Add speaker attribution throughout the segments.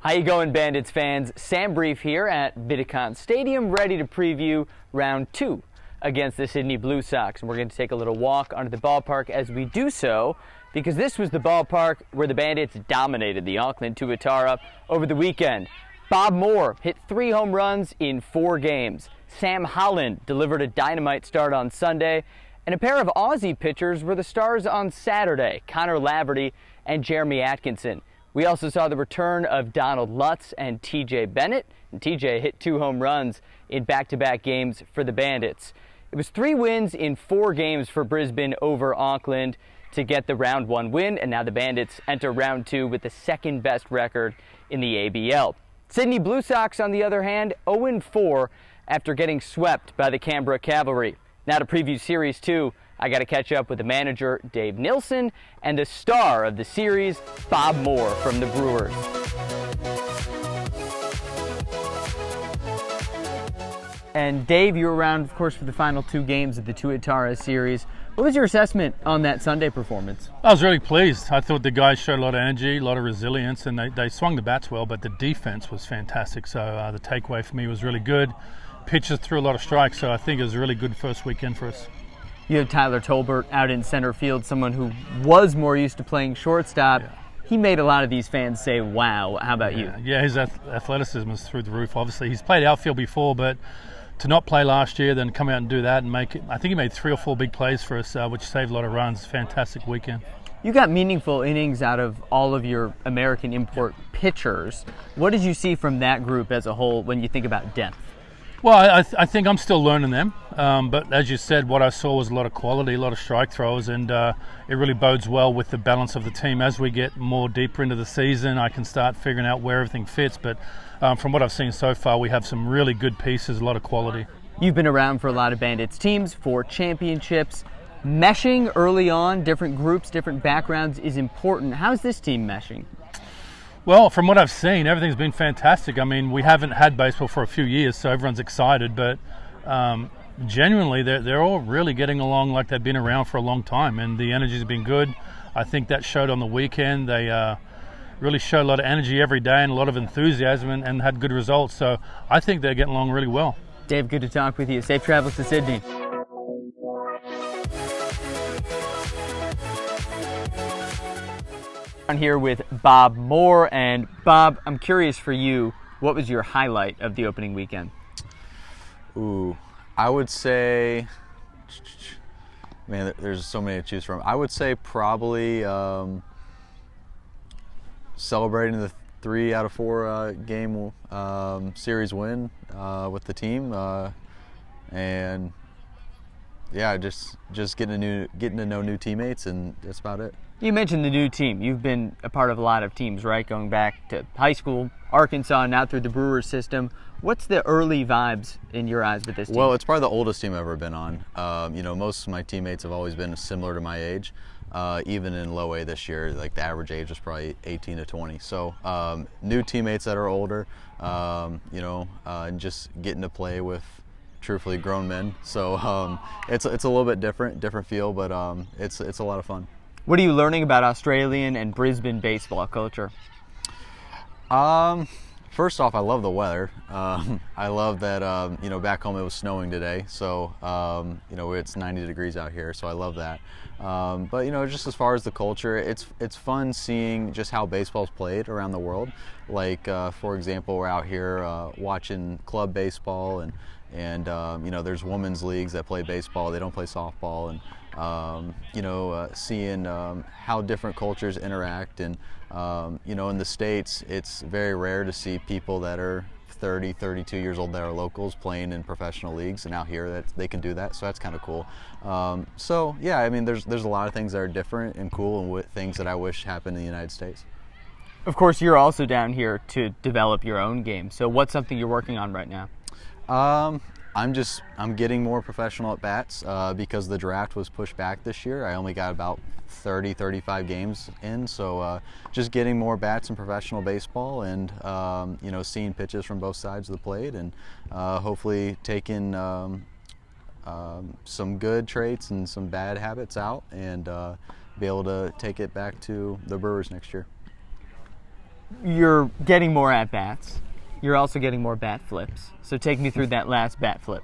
Speaker 1: How you going, Bandits fans? Sam Brief here at Vidicon Stadium, ready to preview round 2 against the Sydney Blue Sox. And we're going to take a little walk onto the ballpark as we do so, because this was the ballpark where the Bandits dominated the Auckland Tuatara over the weekend. Bob Moore hit 3 home runs in 4 games. Sam Holland delivered a dynamite start on Sunday. And a pair of Aussie pitchers were the stars on Saturday, Connor Laverty and Jeremy Atkinson. We also saw the return of Donald Lutz and TJ Bennett. And TJ hit 2 home runs in back-to-back games for the Bandits. It was 3 wins in 4 games for Brisbane over Auckland to get the round 1 win. And now the Bandits enter round 2 with the second best record in the ABL. Sydney Blue Sox, on the other hand, 0-4 after getting swept by the Canberra Cavalry. Now to preview Series 2, I got to catch up with the manager, Dave Nilsson, and the star of the series, Bob Moore from the Brewers. And Dave, you were around, of course, for the final 2 games of the Tuatara series. What was your assessment on that Sunday performance?
Speaker 2: I was really pleased. I thought the guys showed a lot of energy, a lot of resilience, and they swung the bats well, but the defense was fantastic. So the takeaway for me was really good. Pitchers threw a lot of strikes, so I think it was a really good first weekend for us.
Speaker 1: You have Tyler Tolbert out in center field, someone who was more used to playing shortstop. Yeah. He made a lot of these fans say, wow. How about you?
Speaker 2: Yeah, his athleticism is through the roof, obviously. He's played outfield before, but to not play last year, then come out and do that and make it, I think he made 3 or 4 big plays for us, which saved a lot of runs. Fantastic weekend.
Speaker 1: You got meaningful innings out of all of your American import pitchers. What did you see from that group as a whole when you think about depth?
Speaker 2: Well, I think I'm still learning them, but as you said, what I saw was a lot of quality, a lot of strike throws, and it really bodes well with the balance of the team. As we get more deeper into the season, I can start figuring out where everything fits, but from what I've seen so far, we have some really good pieces, a lot of quality.
Speaker 1: You've been around for a lot of Bandits teams, 4 championships. Meshing early on, different groups, different backgrounds is important. How's this team meshing?
Speaker 2: Well, from what I've seen, everything's been fantastic. I mean, we haven't had baseball for a few years, so everyone's excited, but genuinely, they're all really getting along like they've been around for a long time, and the energy's been good. I think that showed on the weekend. They really showed a lot of energy every day and a lot of enthusiasm and had good results, so I think they're getting along really well.
Speaker 1: Dave, good to talk with you. Safe travels to Sydney. I'm here with Bob Moore, and Bob, I'm curious for you, what was your highlight of the opening weekend?
Speaker 3: Ooh, I would say, man, there's so many to choose from. I would say probably celebrating the 3 out of 4 game series win with the team, and yeah, just getting to know new teammates, and that's about it.
Speaker 1: You mentioned the new team. You've been a part of a lot of teams, right? Going back to high school, Arkansas, and now through the Brewers system. What's the early vibes in your eyes with this team?
Speaker 3: Well, it's probably the oldest team I've ever been on. Most of my teammates have always been similar to my age. Even in low A this year, like the average age was probably 18 to 20. So new teammates that are older, and just getting to play with truthfully grown men. So it's a little bit different feel, but it's a lot of fun.
Speaker 1: What are you learning about Australian and Brisbane baseball culture?
Speaker 3: First off, I love the weather. I love that, back home it was snowing today. So, it's 90 degrees out here, so I love that. But, just as far as the culture, it's fun seeing just how baseball's played around the world. Like, for example, we're out here watching club baseball, and there's women's leagues that play baseball. They don't play softball, and seeing how different cultures interact, and in the States, it's very rare to see people that are 30, 32 years old that are locals playing in professional leagues, and out here that they can do that, so that's kind of cool. So yeah, I mean, there's a lot of things that are different and cool, and things that I wish happened in the United States.
Speaker 1: Of course, you're also down here to develop your own game. So what's something you're working on right now?
Speaker 3: I'm getting more professional at bats because the draft was pushed back this year. I only got about 35 games in, so just getting more bats in professional baseball, and seeing pitches from both sides of the plate, and hopefully taking some good traits and some bad habits out, and be able to take it back to the Brewers next year.
Speaker 1: you're getting more at-bats. You're also getting more bat flips. So take me through that last bat flip.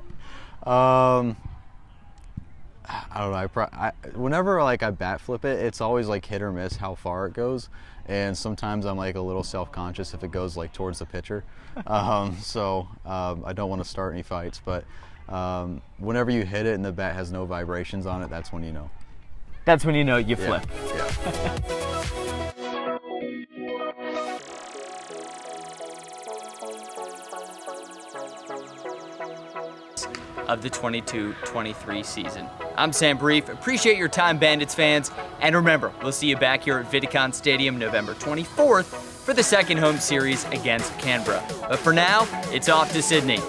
Speaker 3: I don't know. Whenever like I bat flip it, it's always like hit or miss how far it goes, and sometimes I'm like a little self-conscious if it goes like towards the pitcher. So I don't want to start any fights. But whenever you hit it and the bat has no vibrations on it, that's when you know.
Speaker 1: That's when you know you flip.
Speaker 3: Yeah.
Speaker 1: Of the 22-23 season. I'm Sam Brief. Appreciate your time, Bandits fans. And remember, we'll see you back here at Vidicon Stadium November 24th for the second home series against Canberra. But for now, it's off to Sydney.